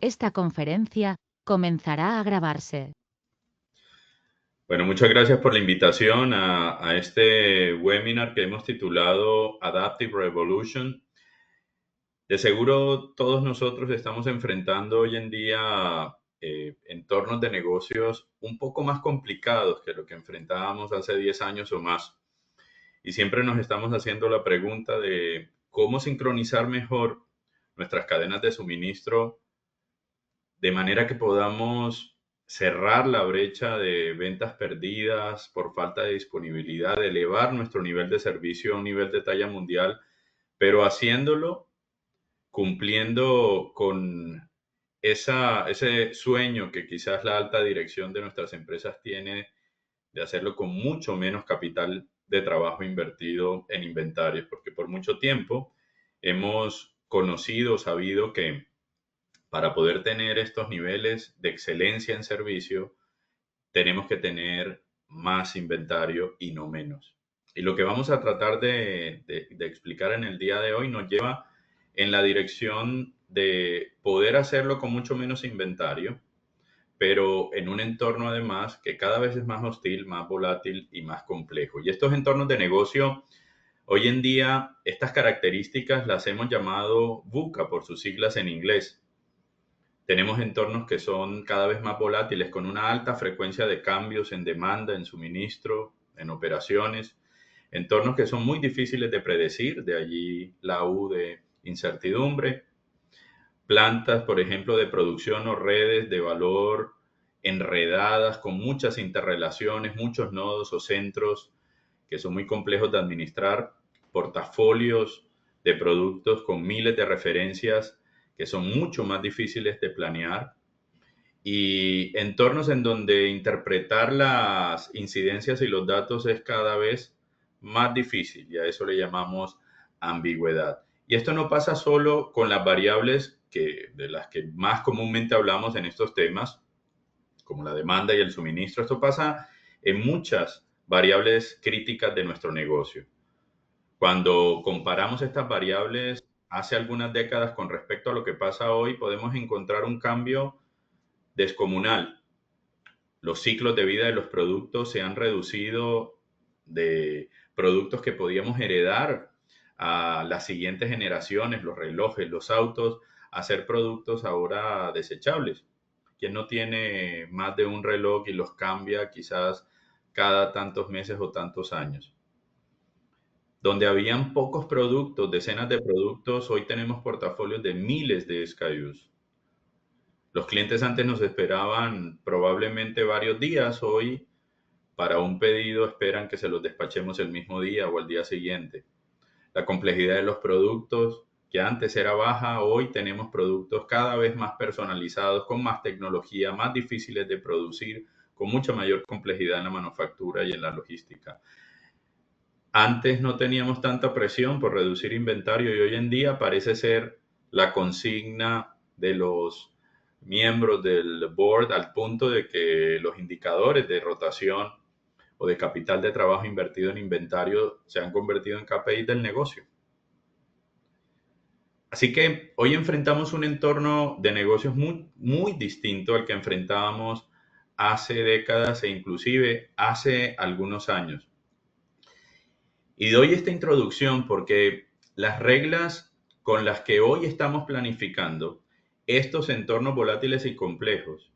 Esta conferencia comenzará a grabarse. Bueno, muchas gracias por la invitación a este webinar que hemos titulado Adaptive Revolution. De seguro todos nosotros estamos enfrentando hoy en día entornos de negocios un poco más complicados que lo que enfrentábamos hace 10 años o más. Y siempre nos estamos haciendo la pregunta de cómo sincronizar mejor nuestras cadenas de suministro de manera que podamos cerrar la brecha de ventas perdidas por falta de disponibilidad, de elevar nuestro nivel de servicio a un nivel de talla mundial, pero haciéndolo cumpliendo con ese sueño que quizás la alta dirección de nuestras empresas tiene de hacerlo con mucho menos capital de trabajo invertido en inventarios, porque por mucho tiempo hemos conocido, sabido que para poder tener estos niveles de excelencia en servicio, tenemos que tener más inventario y no menos. Y lo que vamos a tratar de explicar en el día de hoy nos lleva en la dirección de poder hacerlo con mucho menos inventario, pero en un entorno además que cada vez es más hostil, más volátil y más complejo. Y estos entornos de negocio, hoy en día, estas características las hemos llamado VUCA por sus siglas en inglés. Tenemos entornos que son cada vez más volátiles, con una alta frecuencia de cambios en demanda, en suministro, en operaciones. Entornos que son muy difíciles de predecir, de allí la U de incertidumbre. Plantas, por ejemplo, de producción o redes de valor enredadas, con muchas interrelaciones, muchos nodos o centros que son muy complejos de administrar. Portafolios de productos con miles de referencias que son mucho más difíciles de planear y entornos en donde interpretar las incidencias y los datos es cada vez más difícil y a eso le llamamos ambigüedad. Y esto no pasa solo con las variables de las que más comúnmente hablamos en estos temas, como la demanda y el suministro. Esto pasa en muchas variables críticas de nuestro negocio. Cuando comparamos estas variables hace algunas décadas con respecto a lo que pasa hoy, podemos encontrar un cambio descomunal. Los ciclos de vida de los productos se han reducido de productos que podíamos heredar a las siguientes generaciones, los relojes, los autos, a ser productos ahora desechables. Quien no tiene más de un reloj y los cambia quizás cada tantos meses o tantos años. Donde habían pocos productos, decenas de productos, hoy tenemos portafolios de miles de SKUs. Los clientes antes nos esperaban probablemente varios días, hoy para un pedido esperan que se los despachemos el mismo día o al día siguiente. La complejidad de los productos, que antes era baja, hoy tenemos productos cada vez más personalizados, con más tecnología, más difíciles de producir, con mucha mayor complejidad en la manufactura y en la logística. Antes no teníamos tanta presión por reducir inventario y hoy en día parece ser la consigna de los miembros del board al punto de que los indicadores de rotación o de capital de trabajo invertido en inventario se han convertido en KPI del negocio. Así que hoy enfrentamos un entorno de negocios muy distinto al que enfrentábamos hace décadas e inclusive hace algunos años. Y doy esta introducción porque las reglas con las que hoy estamos planificando estos entornos volátiles y complejos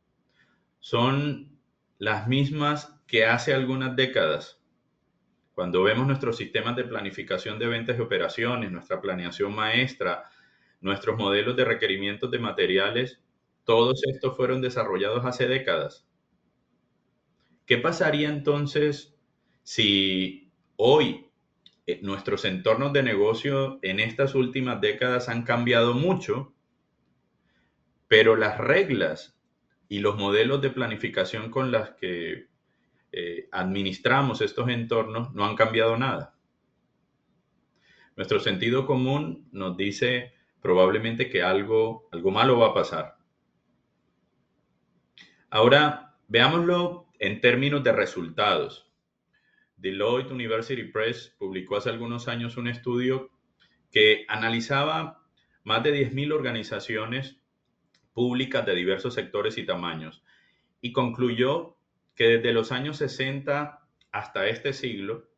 son las mismas que hace algunas décadas. Cuando vemos nuestros sistemas de planificación de ventas y operaciones, nuestra planeación maestra, nuestros modelos de requerimientos de materiales, todos estos fueron desarrollados hace décadas. ¿Qué pasaría entonces si hoy nuestros entornos de negocio en estas últimas décadas han cambiado mucho, pero las reglas y los modelos de planificación con las que administramos estos entornos no han cambiado nada? Nuestro sentido común nos dice probablemente que algo malo va a pasar. Ahora, veámoslo en términos de resultados. Deloitte University Press publicó hace algunos años un estudio que analizaba más de 10.000 organizaciones públicas de diversos sectores y tamaños, y concluyó que desde los años 60 hasta este siglo,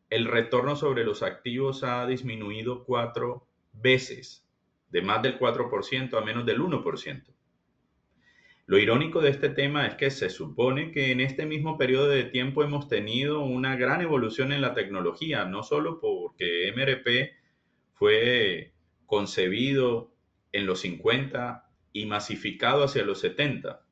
el retorno sobre los activos ha disminuido 4 veces, de más del 4% a menos del 1%. Lo irónico de este tema es que se supone que en este mismo periodo de tiempo hemos tenido una gran evolución en la tecnología, no solo porque MRP fue concebido en los 50 y masificado hacia los 70,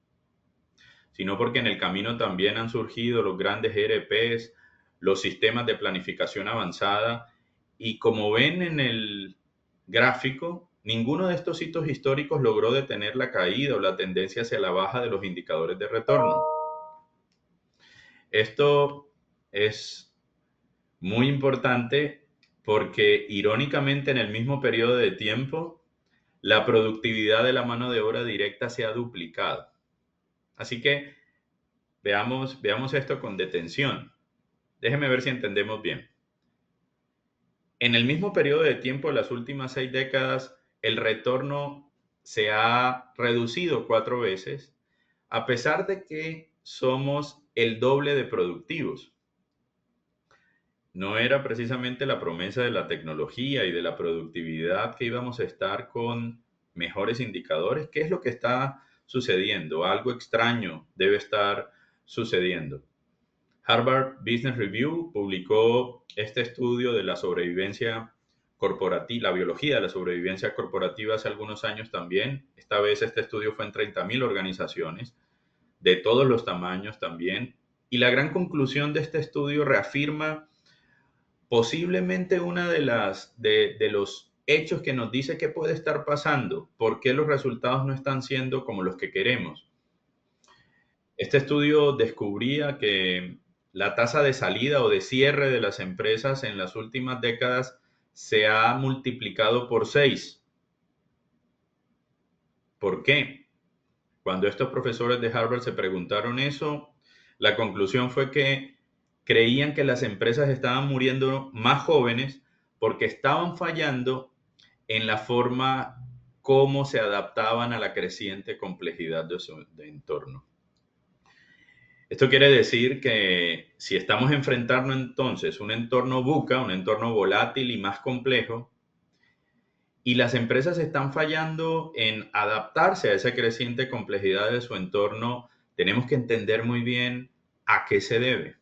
sino porque en el camino también han surgido los grandes ERPs, los sistemas de planificación avanzada, y como ven en el gráfico, ninguno de estos hitos históricos logró detener la caída o la tendencia hacia la baja de los indicadores de retorno. Esto es muy importante porque irónicamente en el mismo periodo de tiempo, la productividad de la mano de obra directa se ha duplicado. Así que veamos esto con detención. Déjeme ver si entendemos bien. En el mismo periodo de tiempo, las últimas 6 décadas, el retorno se ha reducido 4 veces, a pesar de que somos el doble de productivos. No era precisamente la promesa de la tecnología y de la productividad que íbamos a estar con mejores indicadores. ¿Qué es lo que está sucediendo? Algo extraño debe estar sucediendo. Harvard Business Review publicó este estudio de la sobrevivencia corporativa, la biología de la sobrevivencia corporativa hace algunos años también. Esta vez este estudio fue en 30.000 organizaciones, de todos los tamaños también. Y la gran conclusión de este estudio reafirma posiblemente una de los hechos que nos dice qué puede estar pasando, por qué los resultados no están siendo como los que queremos. Este estudio descubría que la tasa de salida o de cierre de las empresas en las últimas décadas se ha multiplicado por 6. ¿Por qué? Cuando estos profesores de Harvard se preguntaron eso, la conclusión fue que creían que las empresas estaban muriendo más jóvenes porque estaban fallando en la forma como se adaptaban a la creciente complejidad de su entorno. Esto quiere decir que si estamos enfrentando entonces un entorno VUCA, un entorno volátil y más complejo, y las empresas están fallando en adaptarse a esa creciente complejidad de su entorno, tenemos que entender muy bien a qué se debe.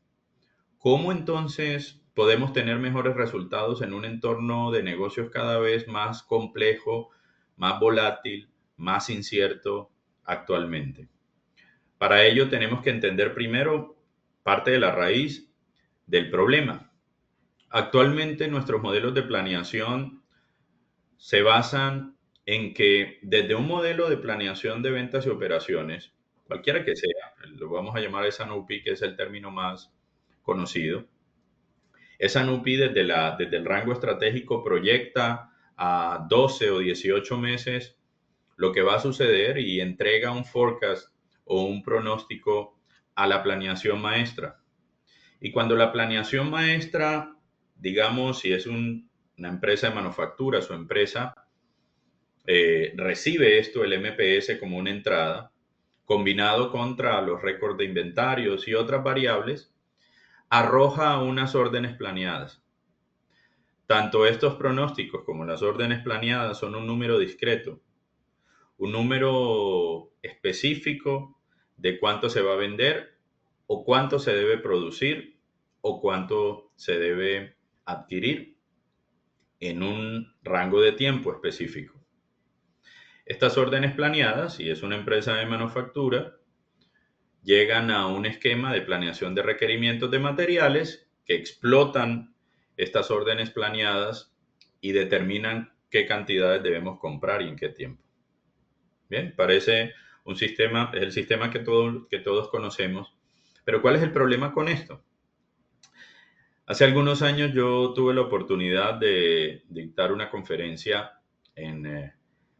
¿Cómo entonces podemos tener mejores resultados en un entorno de negocios cada vez más complejo, más volátil, más incierto actualmente? Para ello tenemos que entender primero parte de la raíz del problema. Actualmente nuestros modelos de planeación se basan en que desde un modelo de planeación de ventas y operaciones, cualquiera que sea, lo vamos a llamar SNOP, que es el término más conocido, SNOP desde el rango estratégico proyecta a 12 o 18 meses lo que va a suceder y entrega un forecast o un pronóstico a la planeación maestra. Y cuando la planeación maestra, digamos, si es una empresa de manufactura, su empresa recibe esto, el MPS, como una entrada, combinado contra los récords de inventarios y otras variables, arroja unas órdenes planeadas. Tanto estos pronósticos como las órdenes planeadas son un número discreto, un número específico de cuánto se va a vender o cuánto se debe producir o cuánto se debe adquirir en un rango de tiempo específico. Estas órdenes planeadas, si es una empresa de manufactura, llegan a un esquema de planeación de requerimientos de materiales que explotan estas órdenes planeadas y determinan qué cantidades debemos comprar y en qué tiempo. Bien, parece un sistema, es el sistema que todos conocemos. Pero ¿cuál es el problema con esto? Hace algunos años yo tuve la oportunidad de dictar una conferencia en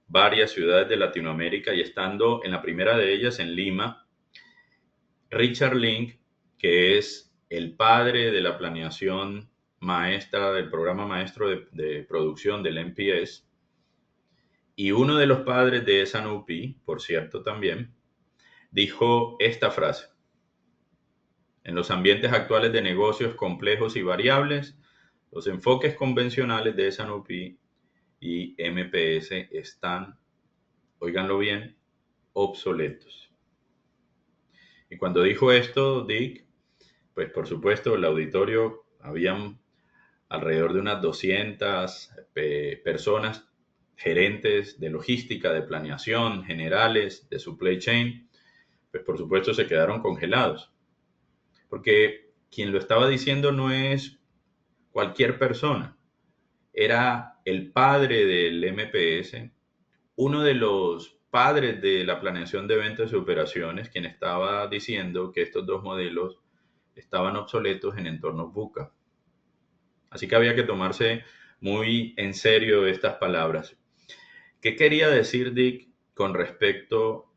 varias ciudades de Latinoamérica y estando en la primera de ellas en Lima, Richard Link, que es el padre de la planeación maestra del programa maestro de producción del MPS, Y uno de los padres de S&OP, por cierto también, dijo esta frase: en los ambientes actuales de negocios complejos y variables, los enfoques convencionales de S&OP y MPS están, óiganlo bien, obsoletos. Y cuando dijo esto, Dick, pues por supuesto el auditorio, habían alrededor de unas 200 personas, gerentes de logística, de planeación, generales, de supply chain, pues por supuesto se quedaron congelados. Porque quien lo estaba diciendo no es cualquier persona, era el padre del MPS, uno de los padres de la planeación de eventos y operaciones, quien estaba diciendo que estos dos modelos estaban obsoletos en entornos VUCA. Así que había que tomarse muy en serio estas palabras. ¿Qué quería decir Dick con respecto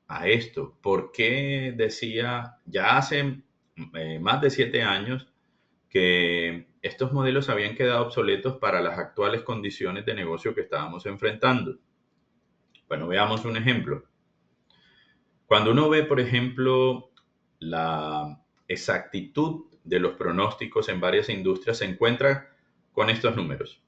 a esto? ¿Por qué decía ya hace más de 7 años que estos modelos habían quedado obsoletos para las actuales condiciones de negocio que estábamos enfrentando? Bueno, veamos un ejemplo. Cuando uno ve, por ejemplo, la exactitud de los pronósticos en varias industrias, se encuentra con estos números.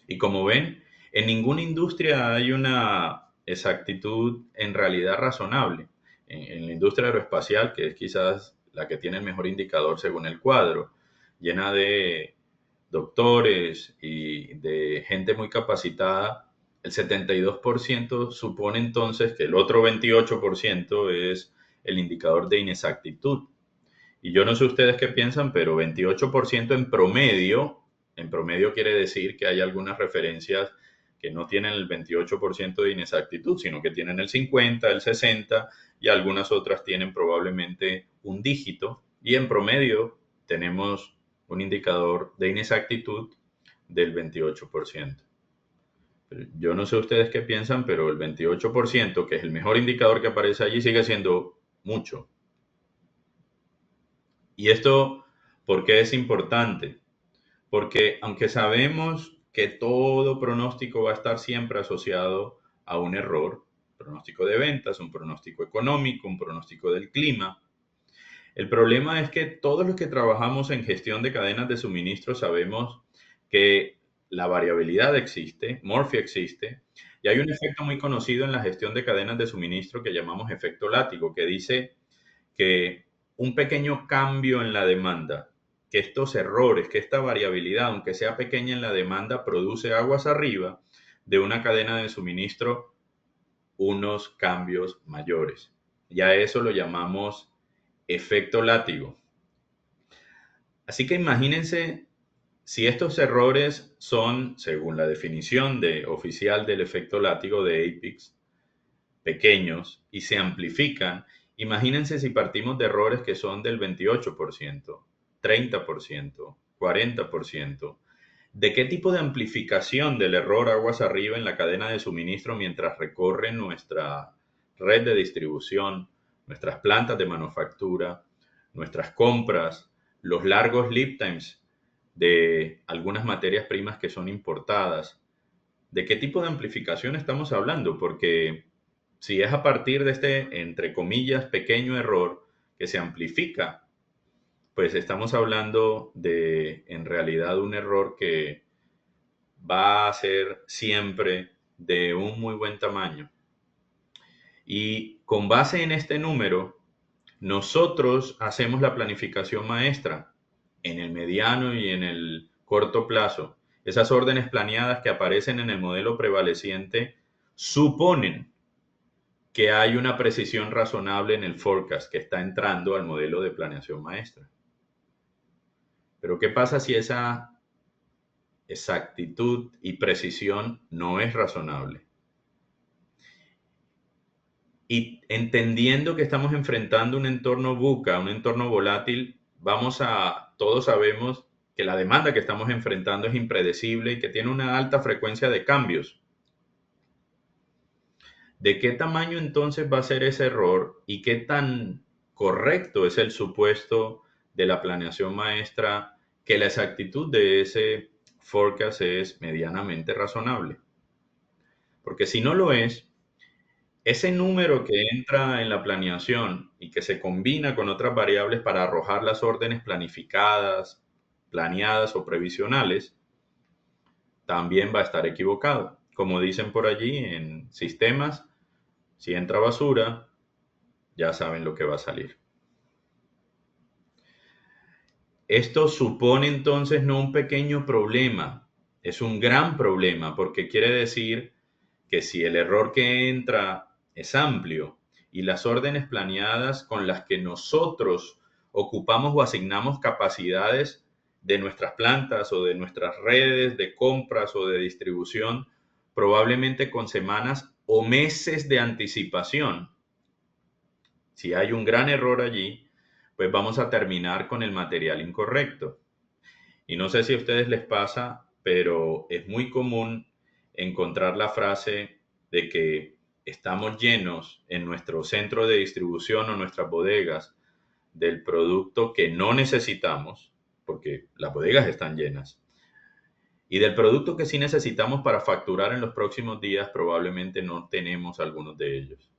Y como ven, en ninguna industria hay una exactitud en realidad razonable. En la industria aeroespacial, que es quizás la que tiene el mejor indicador según el cuadro, llena de doctores y de gente muy capacitada, el 72% supone entonces que el otro 28% es el indicador de inexactitud. Y yo no sé ustedes qué piensan, pero 28% en promedio quiere decir que hay algunas referencias que no tienen el 28% de inexactitud, sino que tienen el 50, el 60 y algunas otras tienen probablemente un dígito. Y en promedio tenemos un indicador de inexactitud del 28%. Yo no sé ustedes qué piensan, pero el 28%, que es el mejor indicador que aparece allí, sigue siendo mucho. ¿Y esto por qué es importante? Porque aunque sabemos que todo pronóstico va a estar siempre asociado a un error, pronóstico de ventas, un pronóstico económico, un pronóstico del clima, el problema es que todos los que trabajamos en gestión de cadenas de suministro sabemos que la variabilidad existe, Murphy existe, y hay un efecto muy conocido en la gestión de cadenas de suministro que llamamos efecto látigo, que dice que un pequeño cambio en la demanda, que estos errores, que esta variabilidad, aunque sea pequeña en la demanda, produce aguas arriba de una cadena de suministro unos cambios mayores. Ya eso lo llamamos efecto látigo. Así que imagínense si estos errores son, según la definición oficial del efecto látigo de APIX, pequeños y se amplifican, imagínense si partimos de errores que son del 28%, 30%, 40%. ¿De qué tipo de amplificación del error aguas arriba en la cadena de suministro mientras recorre nuestra red de distribución, nuestras plantas de manufactura, nuestras compras, los largos lead times de algunas materias primas que son importadas? ¿De qué tipo de amplificación estamos hablando? Porque si es a partir de este, entre comillas, pequeño error que se amplifica, pues estamos hablando de, en realidad, un error que va a ser siempre de un muy buen tamaño. Y con base en este número, nosotros hacemos la planificación maestra en el mediano y en el corto plazo. Esas órdenes planeadas que aparecen en el modelo prevaleciente suponen que hay una precisión razonable en el forecast que está entrando al modelo de planeación maestra. Pero ¿qué pasa si esa exactitud y precisión no es razonable? Y entendiendo que estamos enfrentando un entorno VUCA, un entorno volátil, todos sabemos que la demanda que estamos enfrentando es impredecible y que tiene una alta frecuencia de cambios. ¿De qué tamaño entonces va a ser ese error y qué tan correcto es el supuesto de la planeación maestra que la exactitud de ese forecast es medianamente razonable? Porque si no lo es, ese número que entra en la planeación y que se combina con otras variables para arrojar las órdenes planificadas, planeadas o previsionales, también va a estar equivocado. Como dicen por allí en sistemas, si entra basura, ya saben lo que va a salir. Esto supone entonces no un pequeño problema, es un gran problema porque quiere decir que si el error que entra es amplio y las órdenes planeadas con las que nosotros ocupamos o asignamos capacidades de nuestras plantas o de nuestras redes de compras o de distribución, probablemente con semanas o meses de anticipación, si hay un gran error allí, pues vamos a terminar con el material incorrecto. Y no sé si a ustedes les pasa, pero es muy común encontrar la frase de que estamos llenos en nuestro centro de distribución o nuestras bodegas del producto que no necesitamos, porque las bodegas están llenas, y del producto que sí necesitamos para facturar en los próximos días, probablemente no tenemos algunos de ellos.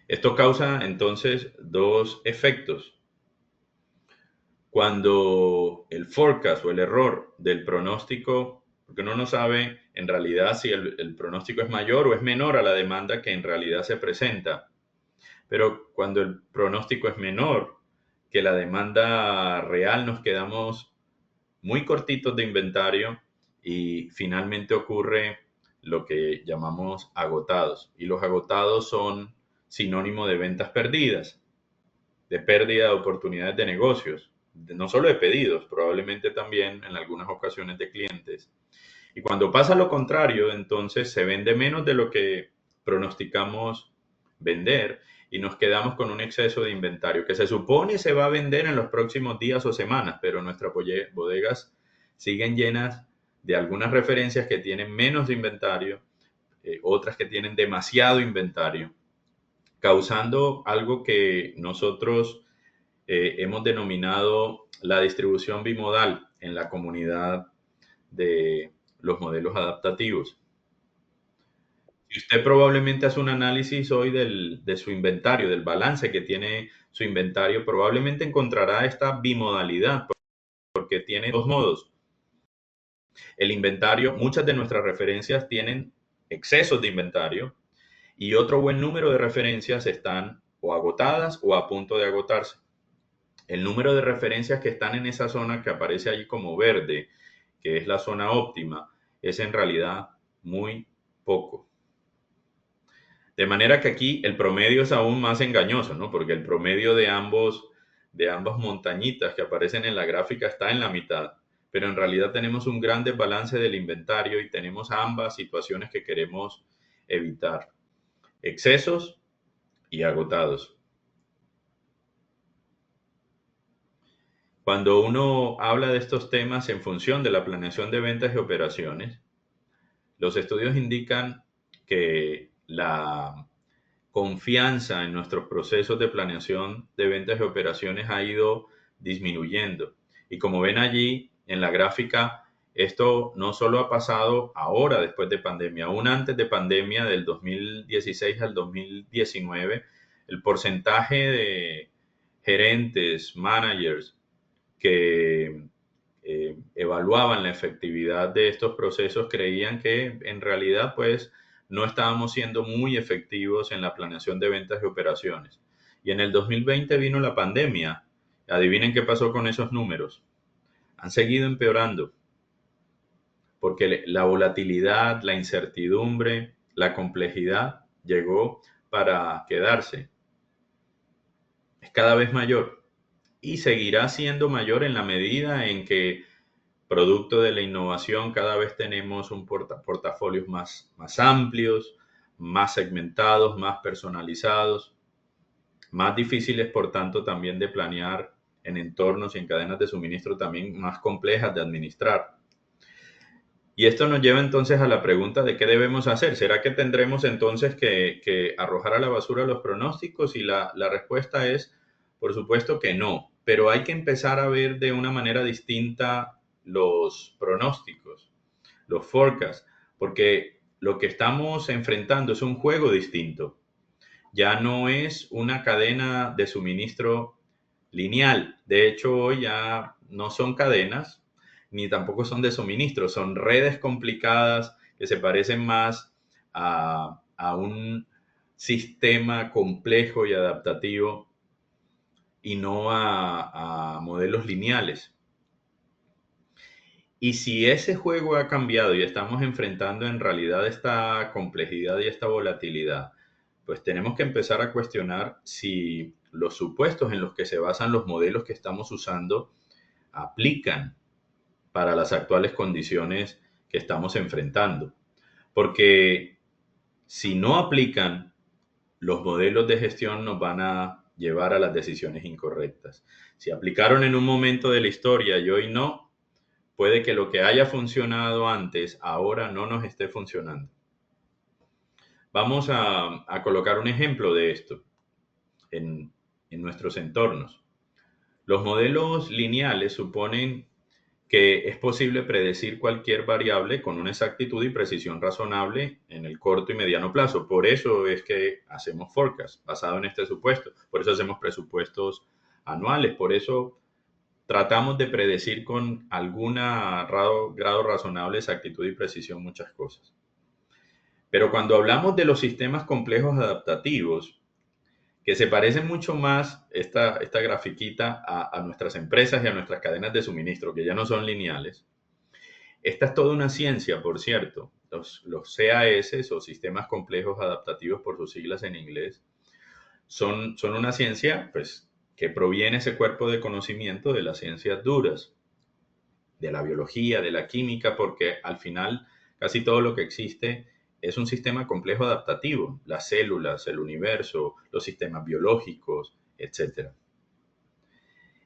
Esto causa entonces dos efectos. Cuando el forecast o el error del pronóstico, porque uno no sabe en realidad si el pronóstico es mayor o es menor a la demanda que en realidad se presenta, pero cuando el pronóstico es menor que la demanda real, nos quedamos muy cortitos de inventario y finalmente ocurre lo que llamamos agotados. Y los agotados son sinónimo de ventas perdidas, de pérdida de oportunidades de negocios, no solo de pedidos, probablemente también en algunas ocasiones de clientes. Y cuando pasa lo contrario, entonces se vende menos de lo que pronosticamos vender y nos quedamos con un exceso de inventario que se supone se va a vender en los próximos días o semanas, pero nuestras bodegas siguen llenas de algunas referencias que tienen menos de inventario, otras que tienen demasiado inventario, causando algo que nosotros hemos denominado la distribución bimodal en la comunidad de los modelos adaptativos. Si usted probablemente hace un análisis hoy de su inventario, del balance que tiene su inventario, probablemente encontrará esta bimodalidad porque tiene dos modos. El inventario, muchas de nuestras referencias tienen excesos de inventario y otro buen número de referencias están o agotadas o a punto de agotarse. El número de referencias que están en esa zona que aparece allí como verde, que es la zona óptima, es en realidad muy poco. De manera que aquí el promedio es aún más engañoso, ¿no? Porque el promedio de ambas montañitas que aparecen en la gráfica está en la mitad, pero en realidad tenemos un gran desbalance del inventario y tenemos ambas situaciones que queremos evitar: excesos y agotados. Cuando uno habla de estos temas en función de la planeación de ventas y operaciones, los estudios indican que la confianza en nuestros procesos de planeación de ventas y operaciones ha ido disminuyendo. Y como ven allí en la gráfica, esto no solo ha pasado ahora después de pandemia, aún antes de pandemia, del 2016 al 2019, el porcentaje de gerentes, managers que evaluaban la efectividad de estos procesos creían que en realidad pues no estábamos siendo muy efectivos en la planeación de ventas y operaciones. Y en el 2020 vino la pandemia. Adivinen qué pasó con esos números. Han seguido empeorando porque la volatilidad, la incertidumbre, la complejidad llegó para quedarse. Es cada vez mayor y seguirá siendo mayor en la medida en que, producto de la innovación, cada vez tenemos un portafolios más amplios, más segmentados, más personalizados, más difíciles, por tanto, también de planear en entornos y en cadenas de suministro también más complejas de administrar. Y esto nos lleva entonces a la pregunta de qué debemos hacer. ¿Será que tendremos entonces que arrojar a la basura los pronósticos? Y la respuesta es, por supuesto que no, pero hay que empezar a ver de una manera distinta los pronósticos. los forecasts, porque lo que estamos enfrentando es un juego distinto. Ya no es una cadena de suministro lineal. De hecho, hoy ya no son cadenas, ni tampoco son de suministro, son redes complicadas que se parecen más a un sistema complejo y adaptativo y no a modelos lineales. Y si ese juego ha cambiado y estamos enfrentando en realidad esta complejidad y esta volatilidad, pues tenemos que empezar a cuestionar si los supuestos en los que se basan los modelos que estamos usando aplican para las actuales condiciones que estamos enfrentando. Porque si no aplican, los modelos de gestión nos van a llevar a las decisiones incorrectas. Si aplicaron en un momento de la historia y hoy no, puede que lo que haya funcionado antes ahora no nos esté funcionando. Vamos a colocar un ejemplo de esto en nuestros entornos. Los modelos lineales suponen que es posible predecir cualquier variable con una exactitud y precisión razonable en el corto y mediano plazo. Por eso es que hacemos forecast basado en este supuesto. Por eso hacemos presupuestos anuales. Por eso tratamos de predecir con algún grado razonable de exactitud y precisión muchas cosas. Pero cuando hablamos de los sistemas complejos adaptativos, que se parecen mucho más, esta grafiquita, a nuestras empresas y a nuestras cadenas de suministro, que ya no son lineales. Esta es toda una ciencia, por cierto. Los CAS o sistemas complejos adaptativos por sus siglas en inglés, son una ciencia pues, que proviene ese cuerpo de conocimiento de las ciencias duras, de la biología, de la química, porque al final casi todo lo que existe es un sistema complejo adaptativo, las células, el universo, los sistemas biológicos, etc.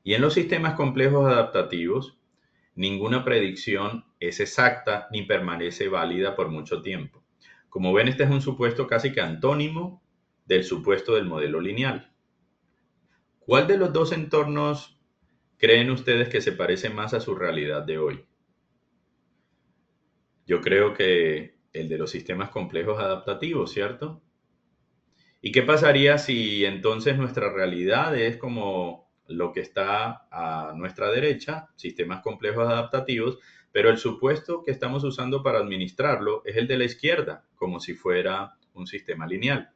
Y en los sistemas complejos adaptativos, ninguna predicción es exacta ni permanece válida por mucho tiempo. Como ven, este es un supuesto casi que antónimo del supuesto del modelo lineal. ¿Cuál de los dos entornos creen ustedes que se parece más a su realidad de hoy? Yo creo que el de los sistemas complejos adaptativos, ¿cierto? ¿Y qué pasaría si entonces nuestra realidad es como lo que está a nuestra derecha, sistemas complejos adaptativos, pero el supuesto que estamos usando para administrarlo es el de la izquierda, como si fuera un sistema lineal?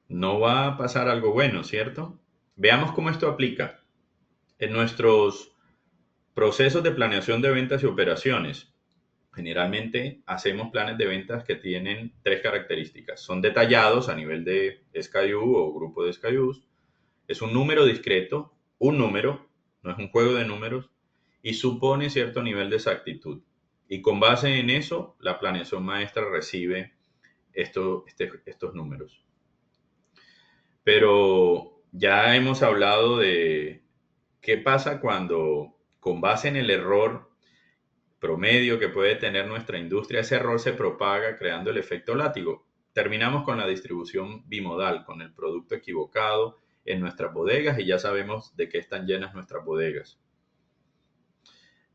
No va a pasar algo bueno, ¿cierto? Veamos cómo esto aplica en nuestros procesos de planeación de ventas y operaciones. Generalmente hacemos planes de ventas que tienen tres características. Son detallados a nivel de SKU o grupo de SKUs. Es un número discreto, un número, no es un juego de números, y supone cierto nivel de exactitud. Y con base en eso, la planeación maestra recibe estos números. Pero ya hemos hablado de qué pasa cuando, con base en el error promedio que puede tener nuestra industria, ese error se propaga creando el efecto látigo. Terminamos con la distribución bimodal, con el producto equivocado en nuestras bodegas y ya sabemos de qué están llenas nuestras bodegas.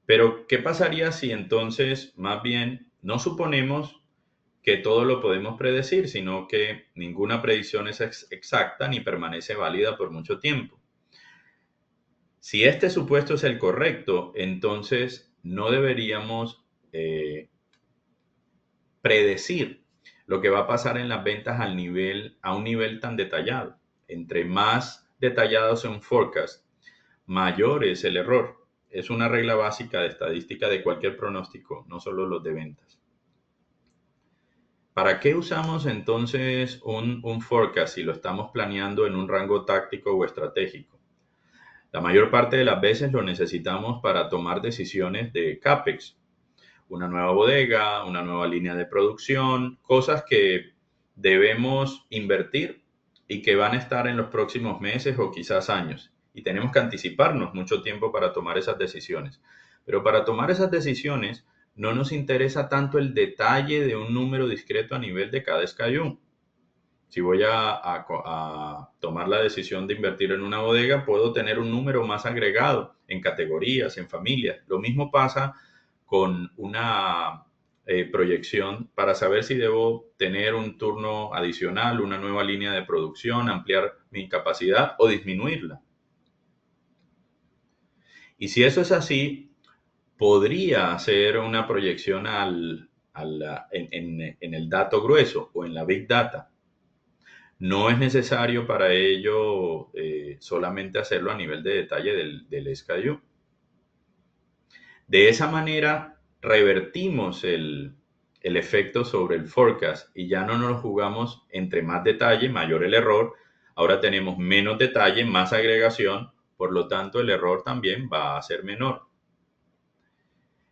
Pero, ¿qué pasaría si entonces más bien no suponemos que todo lo podemos predecir, sino que ninguna predicción es exacta ni permanece válida por mucho tiempo? Si este supuesto es el correcto, entonces no deberíamos predecir lo que va a pasar en las ventas a un nivel tan detallado. Entre más detallado sea un forecast, mayor es el error. Es una regla básica de estadística de cualquier pronóstico, no solo los de ventas. ¿Para qué usamos entonces un forecast si lo estamos planeando en un rango táctico o estratégico? La mayor parte de las veces lo necesitamos para tomar decisiones de CAPEX, una nueva bodega, una nueva línea de producción, cosas que debemos invertir y que van a estar en los próximos meses o quizás años. Y tenemos que anticiparnos mucho tiempo para tomar esas decisiones. Pero para tomar esas decisiones no nos interesa tanto el detalle de un número discreto a nivel de cada SKU. Si voy a tomar la decisión de invertir en una bodega, puedo tener un número más agregado en categorías, en familias. Lo mismo pasa con una proyección para saber si debo tener un turno adicional, una nueva línea de producción, ampliar mi capacidad o disminuirla. Y si eso es así, podría hacer una proyección en el dato grueso o en la Big Data. No es necesario para ello solamente hacerlo a nivel de detalle del SKU. De esa manera, revertimos el efecto sobre el forecast y ya no nos jugamos entre más detalle, mayor el error. Ahora tenemos menos detalle, más agregación, por lo tanto el error también va a ser menor.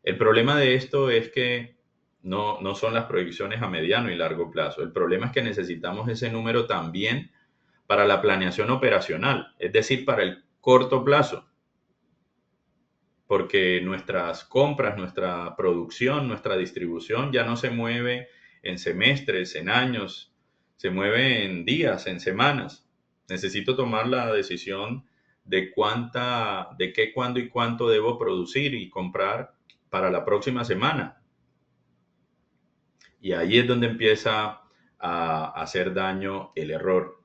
El problema de esto es que no son las proyecciones a mediano y largo plazo. El problema es que necesitamos ese número también para la planeación operacional, es decir, para el corto plazo, porque nuestras compras, nuestra producción, nuestra distribución ya no se mueve en semestres, en años, se mueve en días, en semanas. Necesito tomar la decisión de qué, cuándo y cuánto debo producir y comprar para la próxima semana. Y ahí es donde empieza a hacer daño el error.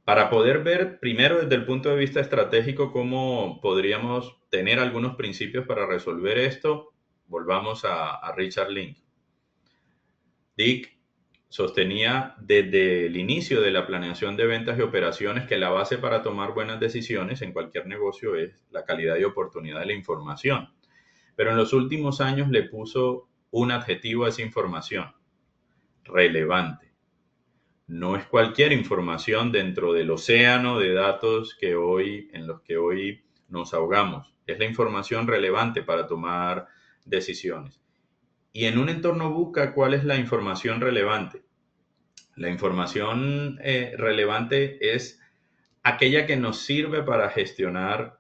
Para poder ver primero desde el punto de vista estratégico cómo podríamos tener algunos principios para resolver esto, volvamos a Richard Link. Dick sostenía desde el inicio de la planeación de ventas y operaciones que la base para tomar buenas decisiones en cualquier negocio es la calidad y oportunidad de la información. Pero en los últimos años le puso un adjetivo a esa información: relevante. No es cualquier información dentro del océano de datos en los que hoy nos ahogamos. Es la información relevante para tomar decisiones. Y en un entorno busca cuál es la información relevante. La información relevante es aquella que nos sirve para gestionar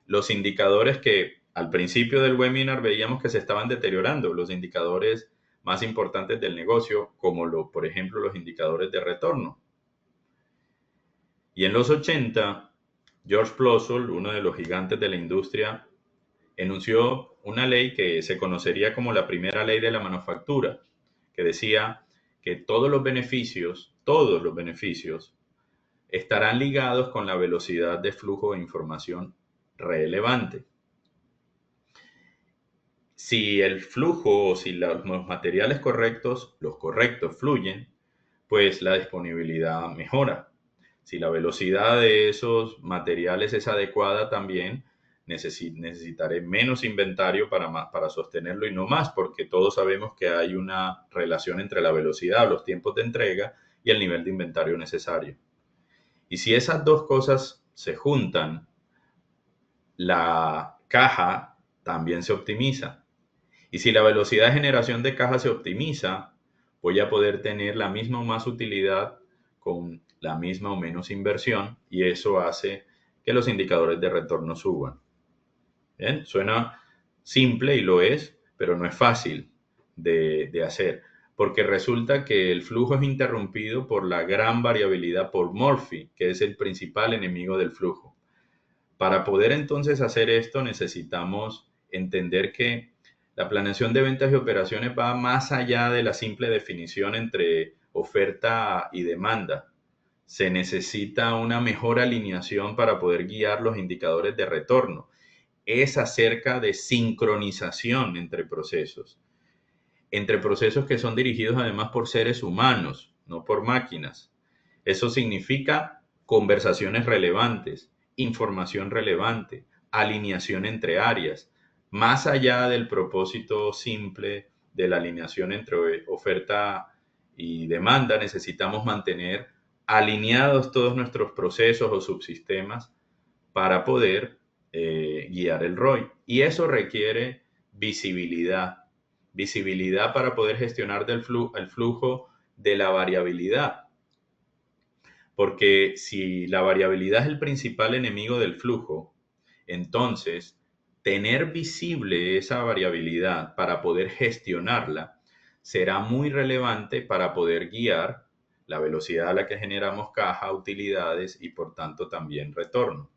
los indicadores que al principio del webinar veíamos que se estaban deteriorando, los indicadores más importantes del negocio, como por ejemplo los indicadores de retorno. Y en los 80, George Plosol, uno de los gigantes de la industria, enunció una ley que se conocería como la primera ley de la manufactura, que decía que todos los beneficios, estarán ligados con la velocidad de flujo de información relevante. Si el flujo o si los materiales correctos, los correctos fluyen, pues la disponibilidad mejora. Si la velocidad de esos materiales es adecuada también, necesitaré menos inventario para sostenerlo y no más, porque todos sabemos que hay una relación entre la velocidad, los tiempos de entrega y el nivel de inventario necesario. Y si esas dos cosas se juntan, la caja también se optimiza. Y si la velocidad de generación de caja se optimiza, voy a poder tener la misma o más utilidad con la misma o menos inversión, y eso hace que los indicadores de retorno suban. ¿Bien? Suena simple y lo es, pero no es fácil de hacer, porque resulta que el flujo es interrumpido por la gran variabilidad por Murphy, que es el principal enemigo del flujo. Para poder entonces hacer esto necesitamos entender que la planeación de ventas y operaciones va más allá de la simple definición entre oferta y demanda. Se necesita una mejor alineación para poder guiar los indicadores de retorno. Es acerca de sincronización entre procesos que son dirigidos además por seres humanos, no por máquinas. Eso significa conversaciones relevantes, información relevante, alineación entre áreas, más allá del propósito simple de la alineación entre oferta y demanda. Necesitamos mantener alineados todos nuestros procesos o subsistemas para poder guiar el ROI. Y eso requiere visibilidad, visibilidad para poder gestionar el flujo de la variabilidad. Porque si la variabilidad es el principal enemigo del flujo, entonces tener visible esa variabilidad para poder gestionarla será muy relevante para poder guiar la velocidad a la que generamos caja, utilidades y por tanto también retorno.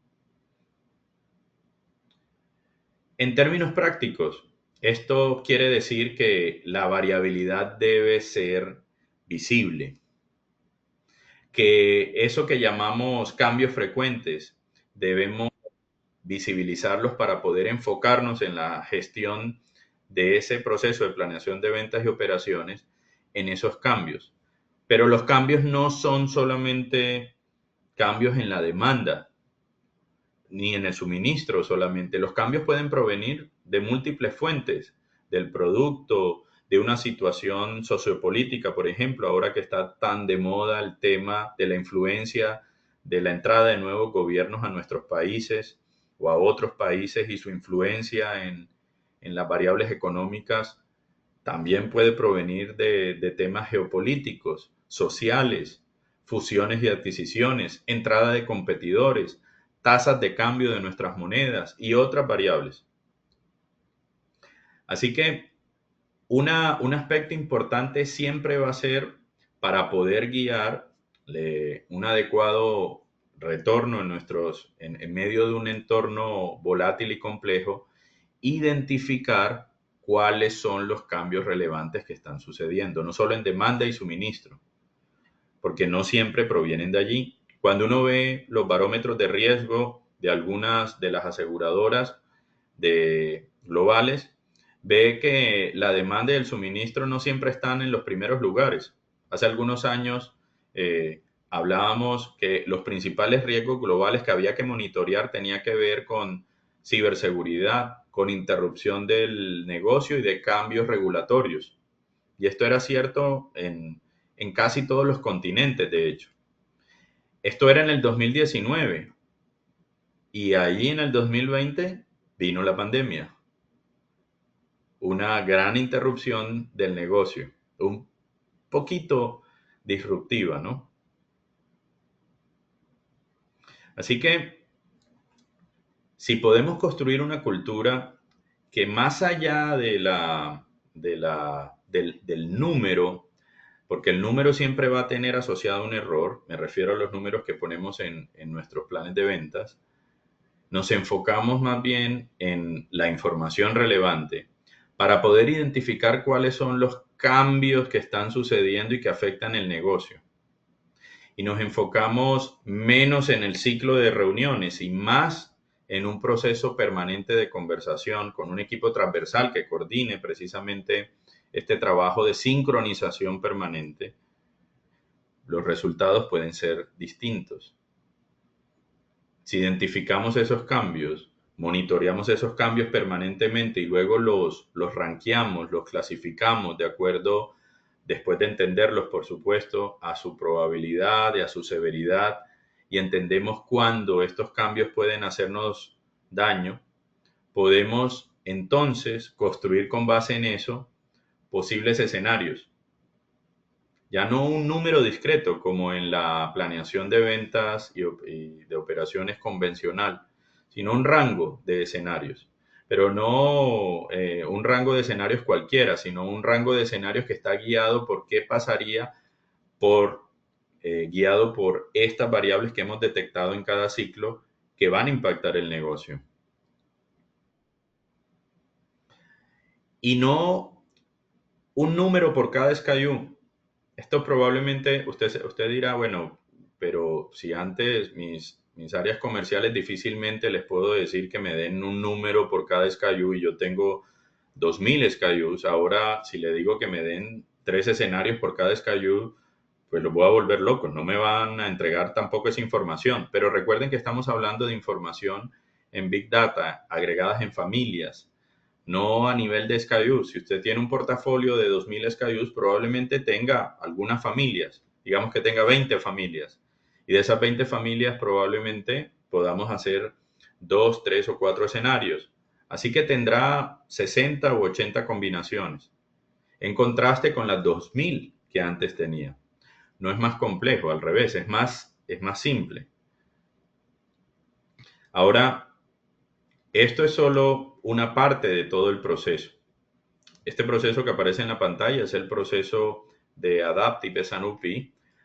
En términos prácticos, esto quiere decir que la variabilidad debe ser visible, que eso que llamamos cambios frecuentes debemos visibilizarlos para poder enfocarnos en la gestión de ese proceso de planeación de ventas y operaciones en esos cambios. Pero los cambios no son solamente cambios en la demanda, ni en el suministro solamente. Los cambios pueden provenir de múltiples fuentes, del producto, de una situación sociopolítica, por ejemplo, ahora que está tan de moda el tema de la influencia de la entrada de nuevos gobiernos a nuestros países o a otros países y su influencia en las variables económicas, también puede provenir de temas geopolíticos, sociales, fusiones y adquisiciones, entrada de competidores, tasas de cambio de nuestras monedas y otras variables. Así que un aspecto importante siempre va a ser para poder guiar un adecuado retorno en medio de un entorno volátil y complejo, identificar cuáles son los cambios relevantes que están sucediendo, no solo en demanda y suministro, porque no siempre provienen de allí. Cuando uno ve los barómetros de riesgo de algunas de las aseguradoras globales, ve que la demanda y el suministro no siempre están en los primeros lugares. Hace algunos años hablábamos que los principales riesgos globales que había que monitorear tenía que ver con ciberseguridad, con interrupción del negocio y de cambios regulatorios. Y esto era cierto en casi todos los continentes, de hecho. Esto era en el 2019 y ahí en el 2020 vino la pandemia. Una gran interrupción del negocio, un poquito disruptiva, ¿no? Así que si podemos construir una cultura que más allá del número, porque el número siempre va a tener asociado un error, me refiero a los números que ponemos en nuestros planes de ventas, nos enfocamos más bien en la información relevante para poder identificar cuáles son los cambios que están sucediendo y que afectan el negocio. Y nos enfocamos menos en el ciclo de reuniones y más en un proceso permanente de conversación con un equipo transversal que coordine precisamente este trabajo de sincronización permanente. Los resultados pueden ser distintos. Si identificamos esos cambios, monitoreamos esos cambios permanentemente y luego los rankeamos, los clasificamos de acuerdo, después de entenderlos, por supuesto, a su probabilidad y a su severidad, y entendemos cuándo estos cambios pueden hacernos daño, podemos entonces construir con base en eso posibles escenarios. Ya no un número discreto como en la planeación de ventas y de operaciones convencional, sino un rango de escenarios. Pero no un rango de escenarios cualquiera, sino un rango de escenarios que está guiado por qué pasaría, guiado por estas variables que hemos detectado en cada ciclo que van a impactar el negocio. Y no un número por cada SKU. Esto probablemente usted dirá, bueno, pero si antes mis áreas comerciales difícilmente les puedo decir que me den un número por cada SKU y yo tengo 2000 SKUs, ahora si le digo que me den 3 escenarios por cada SKU, pues los voy a volver locos, no me van a entregar tampoco esa información. Pero recuerden que estamos hablando de información en Big Data, agregadas en familias, no a nivel de SKUs. Si usted tiene un portafolio de 2000 SKUs, probablemente tenga algunas familias, digamos que tenga 20 familias. Y de esas 20 familias probablemente podamos hacer 2, 3 o 4 escenarios. Así que tendrá 60 u 80 combinaciones, en contraste con las 2000 que antes tenía. No es más complejo, al revés, es más simple. Ahora, esto es solo una parte de todo el proceso. Este proceso que aparece en la pantalla es el proceso de Adaptive S&OP,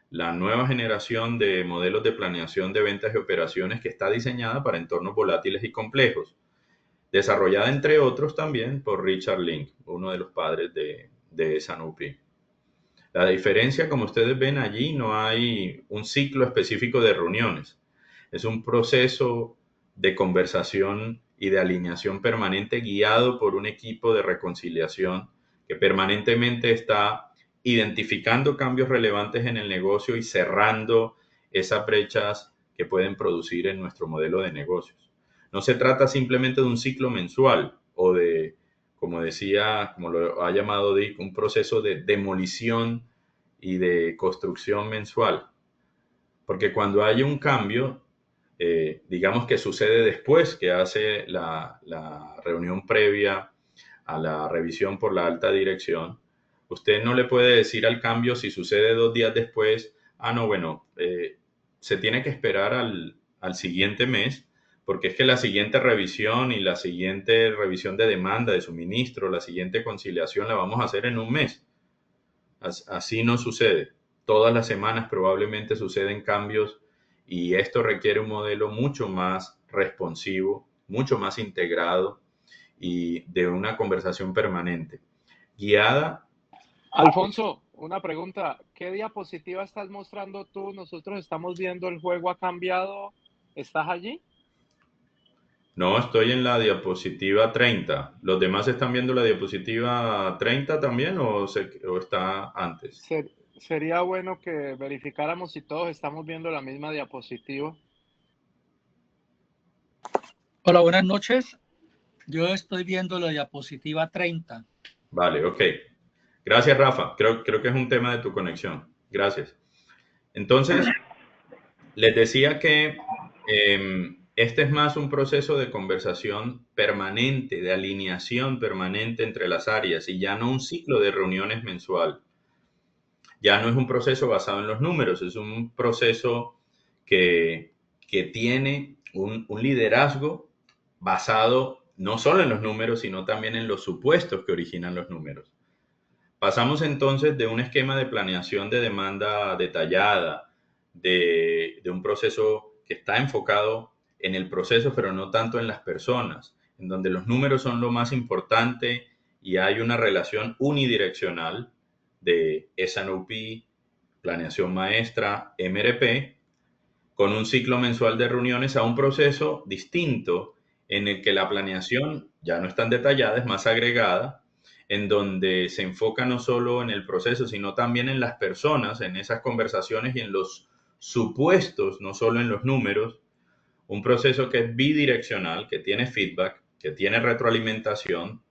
la nueva generación de modelos de planeación de ventas y operaciones que está diseñada para entornos volátiles y complejos. desarrollada entre otros también por Richard Link, uno de los padres de S&OP. La diferencia, como ustedes ven allí, no hay un ciclo específico de reuniones. Es un proceso de conversación y de alineación permanente guiado por un equipo de reconciliación que permanentemente está identificando cambios relevantes en el negocio y cerrando esas brechas que pueden producir en nuestro modelo de negocios. No se trata simplemente de un ciclo mensual o de, como decía, como lo ha llamado Dick, un proceso de demolición y de construcción mensual. Porque cuando hay un cambio, digamos que sucede después que hace la reunión previa a la revisión por la alta dirección, usted no le puede decir al cambio si sucede 2 días después, no, bueno, se tiene que esperar al siguiente mes, porque es que la siguiente revisión y la siguiente revisión de demanda de suministro, la siguiente conciliación la vamos a hacer en un mes. Así no sucede. Todas las semanas probablemente suceden cambios y esto requiere un modelo mucho más responsivo, mucho más integrado y de una conversación permanente, guiada. Alfonso, una pregunta. ¿Qué diapositiva estás mostrando tú? Nosotros estamos viendo el juego ha cambiado. ¿Estás allí? No, estoy en la diapositiva 30. ¿Los demás están viendo la diapositiva 30 también o está antes? Sería bueno que verificáramos si todos estamos viendo la misma diapositiva. Hola, buenas noches. Yo estoy viendo la diapositiva 30. Vale, ok. Gracias, Rafa. Creo que es un tema de tu conexión. Gracias. Entonces, les decía que este es más un proceso de conversación permanente, de alineación permanente entre las áreas y ya no un ciclo de reuniones mensual. Ya no es un proceso basado en los números, es un proceso que tiene un liderazgo basado no solo en los números, sino también en los supuestos que originan los números. Pasamos entonces de un esquema de planeación de demanda detallada, de un proceso que está enfocado en el proceso, pero no tanto en las personas, en donde los números son lo más importante y hay una relación unidireccional de S&OP, planeación maestra, MRP, con un ciclo mensual de reuniones a un proceso distinto en el que la planeación ya no es tan detallada, es más agregada, en donde se enfoca no solo en el proceso, sino también en las personas, en esas conversaciones y en los supuestos, no solo en los números. Un proceso que es bidireccional, que tiene feedback, que tiene retroalimentación,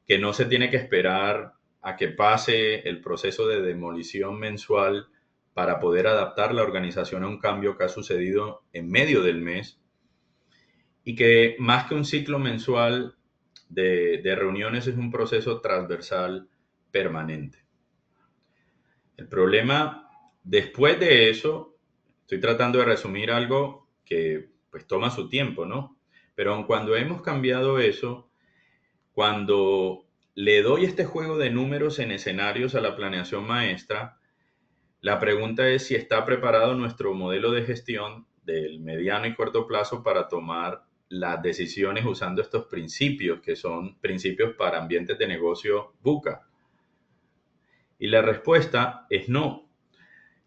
que no se tiene que esperar a que pase el proceso de demolición mensual para poder adaptar la organización a un cambio que ha sucedido en medio del mes, y que más que un ciclo mensual de reuniones es un proceso transversal permanente. El problema después de eso, estoy tratando de resumir algo que pues toma su tiempo, ¿no? Pero aun cuando hemos cambiado eso, cuando le doy este juego de números en escenarios a la planeación maestra, la pregunta es si está preparado nuestro modelo de gestión del mediano y corto plazo para tomar las decisiones usando estos principios, que son principios para ambientes de negocio VUCA. Y la respuesta es no.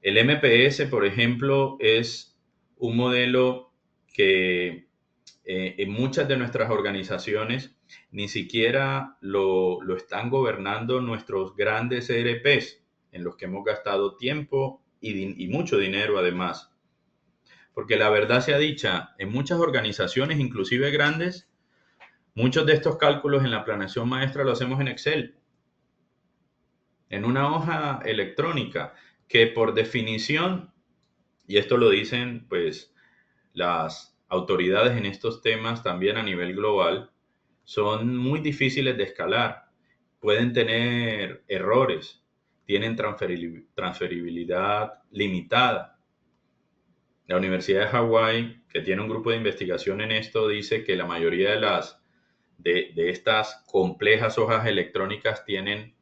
El MPS, por ejemplo, es un modelo que en muchas de nuestras organizaciones ni siquiera lo están gobernando nuestros grandes ERPs, en los que hemos gastado tiempo y mucho dinero además. Porque la verdad sea dicha, en muchas organizaciones, inclusive grandes, muchos de estos cálculos en la planeación maestra lo hacemos en Excel, en una hoja electrónica, que por definición, y esto lo dicen pues las autoridades en estos temas también a nivel global, son muy difíciles de escalar, pueden tener errores, tienen transferibilidad limitada. La Universidad de Hawái, que tiene un grupo de investigación en esto, dice que la mayoría de estas complejas hojas electrónicas tienen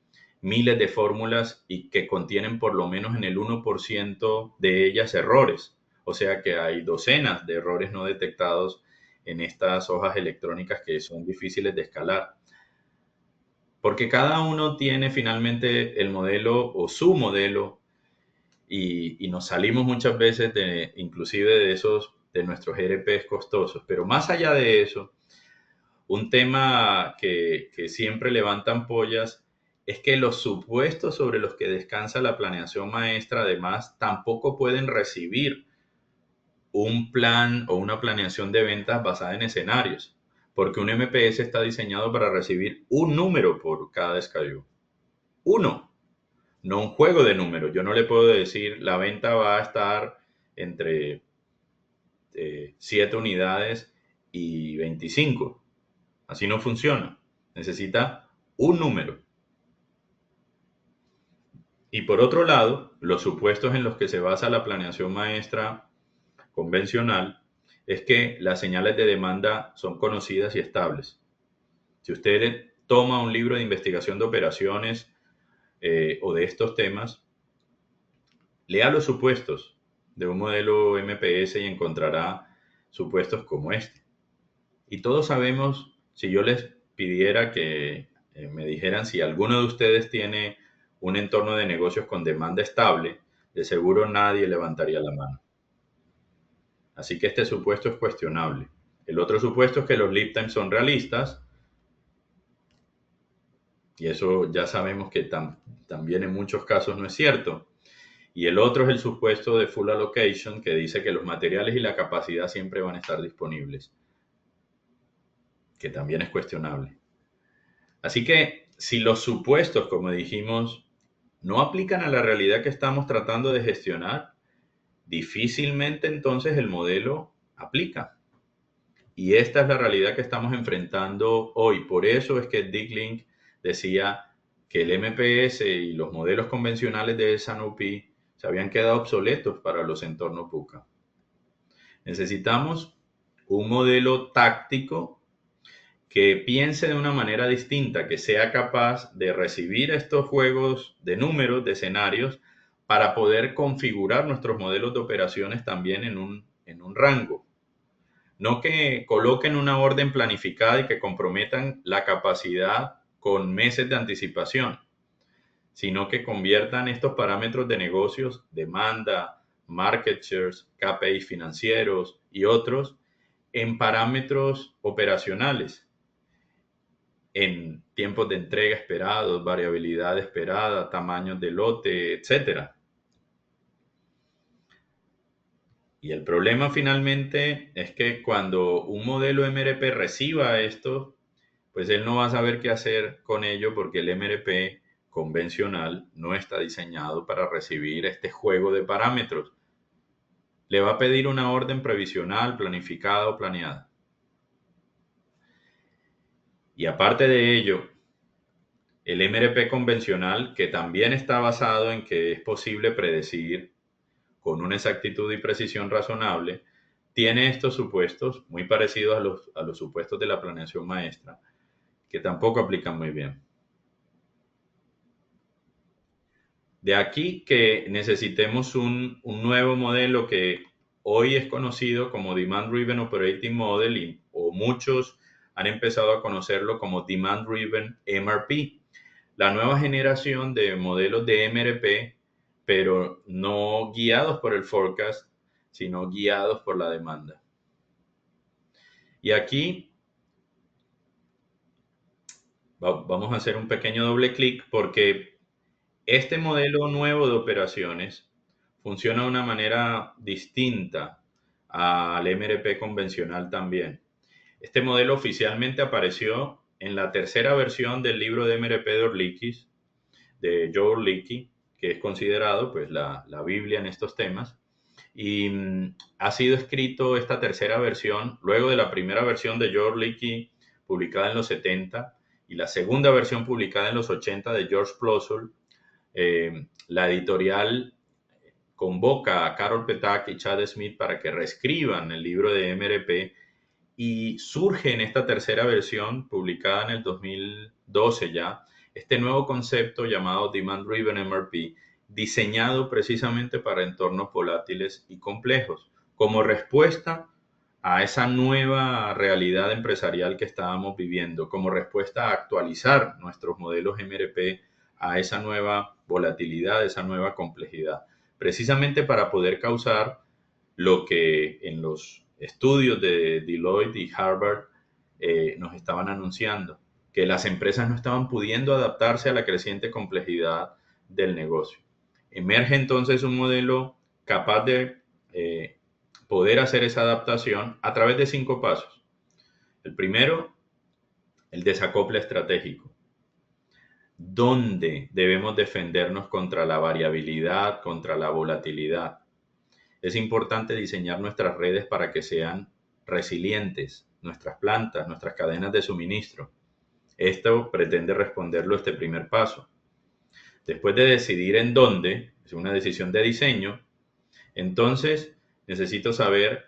miles de fórmulas y que contienen por lo menos en el 1% de ellas errores. O sea que hay docenas de errores no detectados en estas hojas electrónicas que son difíciles de escalar. Porque cada uno tiene finalmente el modelo o su modelo y nos salimos muchas veces inclusive de nuestros ERPs costosos. Pero más allá de eso, un tema que siempre levanta ampollas es que los supuestos sobre los que descansa la planeación maestra además tampoco pueden recibir un plan o una planeación de ventas basada en escenarios, porque un MPS está diseñado para recibir un número por cada SKU. Uno, no un juego de números. Yo no le puedo decir la venta va a estar entre 7 unidades y 25. Así no funciona. Necesita un número. Y por otro lado, los supuestos en los que se basa la planeación maestra convencional es que las señales de demanda son conocidas y estables. Si usted toma un libro de investigación de operaciones o de estos temas, lea los supuestos de un modelo MPS y encontrará supuestos como este. Y todos sabemos, si yo les pidiera que me dijeran si alguno de ustedes tiene un entorno de negocios con demanda estable, de seguro nadie levantaría la mano. Así que este supuesto es cuestionable. El otro supuesto es que los lead times son realistas, y eso ya sabemos que también en muchos casos no es cierto. Y el otro es el supuesto de full allocation, que dice que los materiales y la capacidad siempre van a estar disponibles, que también es cuestionable. Así que si los supuestos, como dijimos, no aplican a la realidad que estamos tratando de gestionar, difícilmente entonces el modelo aplica. Y esta es la realidad que estamos enfrentando hoy. Por eso es que Dick Link decía que el MPS y los modelos convencionales de S&OP se habían quedado obsoletos para los entornos VUCA. Necesitamos un modelo táctico que piense de una manera distinta, que sea capaz de recibir estos juegos de números, de escenarios, para poder configurar nuestros modelos de operaciones también en un rango. No que coloquen una orden planificada y que comprometan la capacidad con meses de anticipación, sino que conviertan estos parámetros de negocios, demanda, market shares, KPI financieros y otros, en parámetros operacionales, en tiempos de entrega esperados, variabilidad esperada, tamaños de lote, etc. Y el problema finalmente es que cuando un modelo MRP reciba esto, pues él no va a saber qué hacer con ello porque el MRP convencional no está diseñado para recibir este juego de parámetros. Le va a pedir una orden previsional, planificada o planeada. Y aparte de ello, el MRP convencional, que también está basado en que es posible predecir con una exactitud y precisión razonable, tiene estos supuestos muy parecidos a los supuestos de la planeación maestra, que tampoco aplican muy bien. De aquí que necesitemos un nuevo modelo que hoy es conocido como Demand Driven Operating Model o muchos han empezado a conocerlo como Demand Driven MRP. La nueva generación de modelos de MRP, pero no guiados por el forecast, sino guiados por la demanda. Y aquí vamos a hacer un pequeño doble clic porque este modelo nuevo de operaciones funciona de una manera distinta al MRP convencional también. Este modelo oficialmente apareció en la tercera versión del libro de MRP de Orlikis, de Joe Orlicky, que es considerado pues la Biblia en estos temas. Y ha sido escrito esta tercera versión luego de la primera versión de Joe Orlicky publicada en los 70 y la segunda versión publicada en los 80 de George Plosol. La editorial convoca a Carol Petak y Chad Smith para que reescriban el libro de MRP y surge en esta tercera versión publicada en el 2012 ya este nuevo concepto llamado Demand Driven MRP, diseñado precisamente para entornos volátiles y complejos, como respuesta a esa nueva realidad empresarial que estábamos viviendo, como respuesta a actualizar nuestros modelos MRP a esa nueva volatilidad, esa nueva complejidad, precisamente para poder causar lo que en los estudios de Deloitte y Harvard nos estaban anunciando, que las empresas no estaban pudiendo adaptarse a la creciente complejidad del negocio. Emerge entonces un modelo capaz de poder hacer esa adaptación a través de 5 pasos. El primero, el desacople estratégico, donde debemos defendernos contra la variabilidad, contra la volatilidad. Es importante diseñar nuestras redes para que sean resilientes, nuestras plantas, nuestras cadenas de suministro. Esto pretende responderlo este primer paso. Después de decidir en dónde, es una decisión de diseño, entonces necesito saber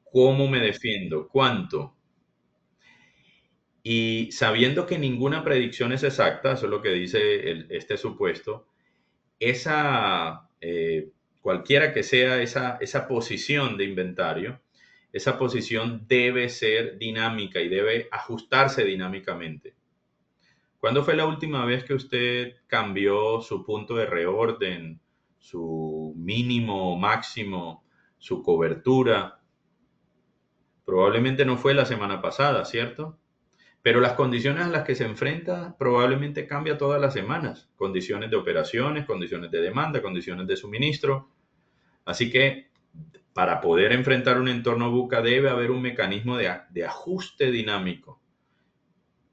cómo me defiendo, cuánto. Y sabiendo que ninguna predicción es exacta, eso es lo que dice este supuesto, cualquiera que sea esa posición de inventario, esa posición debe ser dinámica y debe ajustarse dinámicamente. ¿Cuándo fue la última vez que usted cambió su punto de reorden, su mínimo o máximo, su cobertura? Probablemente no fue la semana pasada, ¿cierto? Pero las condiciones a las que se enfrenta probablemente cambia todas las semanas. Condiciones de operaciones, condiciones de demanda, condiciones de suministro. Así que para poder enfrentar un entorno VUCA debe haber un mecanismo de ajuste dinámico,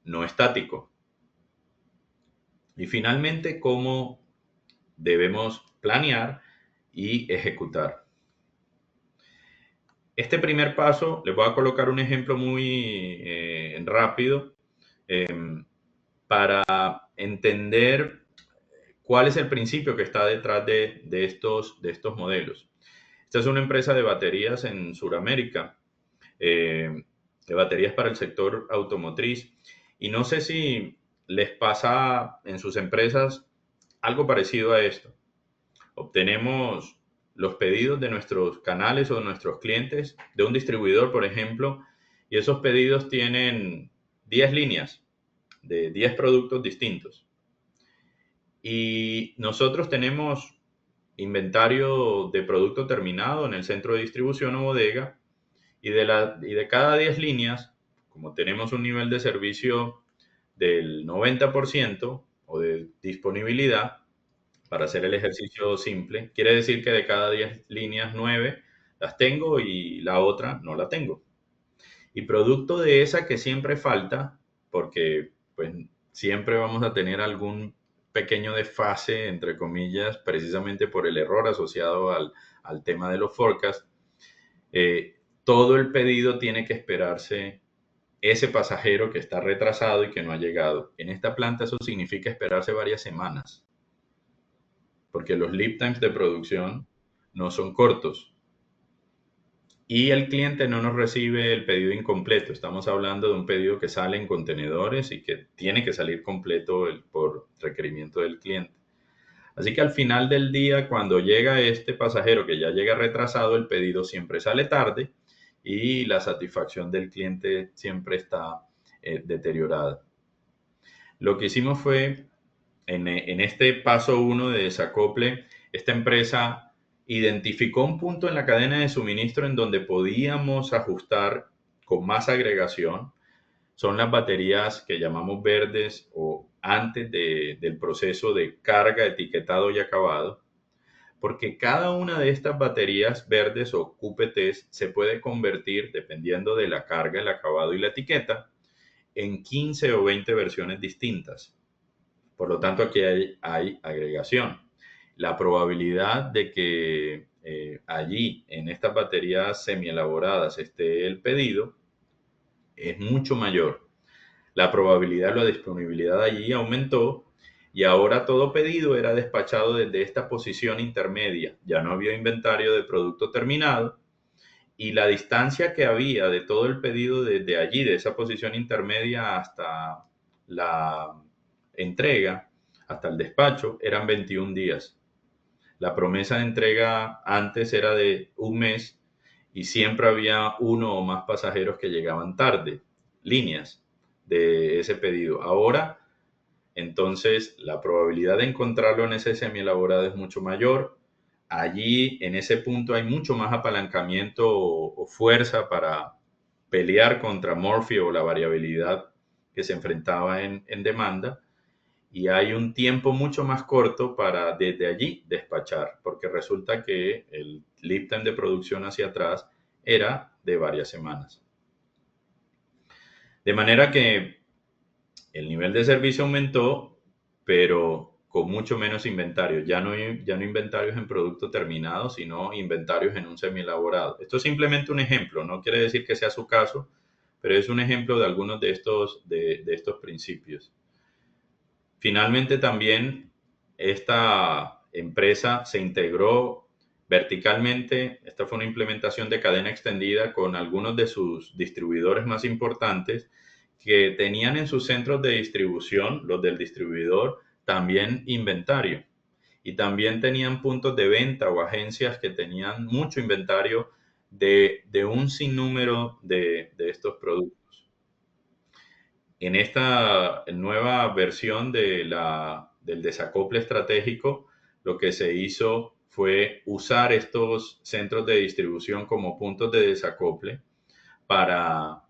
no estático. Y finalmente, cómo debemos planear y ejecutar. Este primer paso, les voy a colocar un ejemplo muy rápido para entender cuál es el principio que está detrás de estos modelos. Esta es una empresa de baterías en Sudamérica, de baterías para el sector automotriz. Y no sé si les pasa en sus empresas algo parecido a esto. Obtenemos los pedidos de nuestros canales o de nuestros clientes, de un distribuidor, por ejemplo, y esos pedidos tienen 10 líneas de 10 productos distintos. Y nosotros tenemos inventario de producto terminado en el centro de distribución o bodega, y de cada 10 líneas, como tenemos un nivel de servicio del 90% o de disponibilidad, para hacer el ejercicio simple, quiere decir que de cada 10 líneas, 9 las tengo y la otra no la tengo. Y producto de esa que siempre falta, porque pues siempre vamos a tener algún pequeño desfase, entre comillas, precisamente por el error asociado al tema de los forecasts, todo el pedido tiene que esperarse ese pasajero que está retrasado y que no ha llegado. En esta planta eso significa esperarse varias semanas, porque los lead times de producción no son cortos. Y el cliente no nos recibe el pedido incompleto. Estamos hablando de un pedido que sale en contenedores y que tiene que salir completo por requerimiento del cliente. Así que al final del día, cuando llega este pasajero que ya llega retrasado, el pedido siempre sale tarde y la satisfacción del cliente siempre está deteriorada. Lo que hicimos fue, en este paso 1 de desacople, esta empresa identificó un punto en la cadena de suministro en donde podíamos ajustar con más agregación. Son las baterías que llamamos verdes o antes del proceso de carga, etiquetado y acabado, porque cada una de estas baterías verdes o QPTs se puede convertir, dependiendo de la carga, el acabado y la etiqueta, en 15 o 20 versiones distintas. Por lo tanto, aquí hay agregación. La probabilidad de que allí, en estas baterías semielaboradas, esté el pedido es mucho mayor. La probabilidad, la disponibilidad allí aumentó y ahora todo pedido era despachado desde esta posición intermedia. Ya no había inventario de producto terminado y la distancia que había de todo el pedido desde allí, de esa posición intermedia hasta la entrega, hasta el despacho, eran 21 días. La promesa de entrega antes era de un mes y siempre había uno o más pasajeros que llegaban tarde, líneas de ese pedido. Ahora, entonces, la probabilidad de encontrarlo en ese semielaborado es mucho mayor. Allí, en ese punto, hay mucho más apalancamiento o fuerza para pelear contra Murphy o la variabilidad que se enfrentaba en demanda. Y hay un tiempo mucho más corto para desde allí despachar, porque resulta que el lead time de producción hacia atrás era de varias semanas. De manera que el nivel de servicio aumentó, pero con mucho menos inventario. Ya no inventarios en producto terminado, sino inventarios en un semielaborado. Esto es simplemente un ejemplo, no quiere decir que sea su caso, pero es un ejemplo de algunos de estos principios. Finalmente, también esta empresa se integró verticalmente. Esta fue una implementación de cadena extendida con algunos de sus distribuidores más importantes que tenían en sus centros de distribución, los del distribuidor, también inventario. Y también tenían puntos de venta o agencias que tenían mucho inventario de un sinnúmero de estos productos. En esta nueva versión del desacople estratégico, lo que se hizo fue usar estos centros de distribución como puntos de desacople para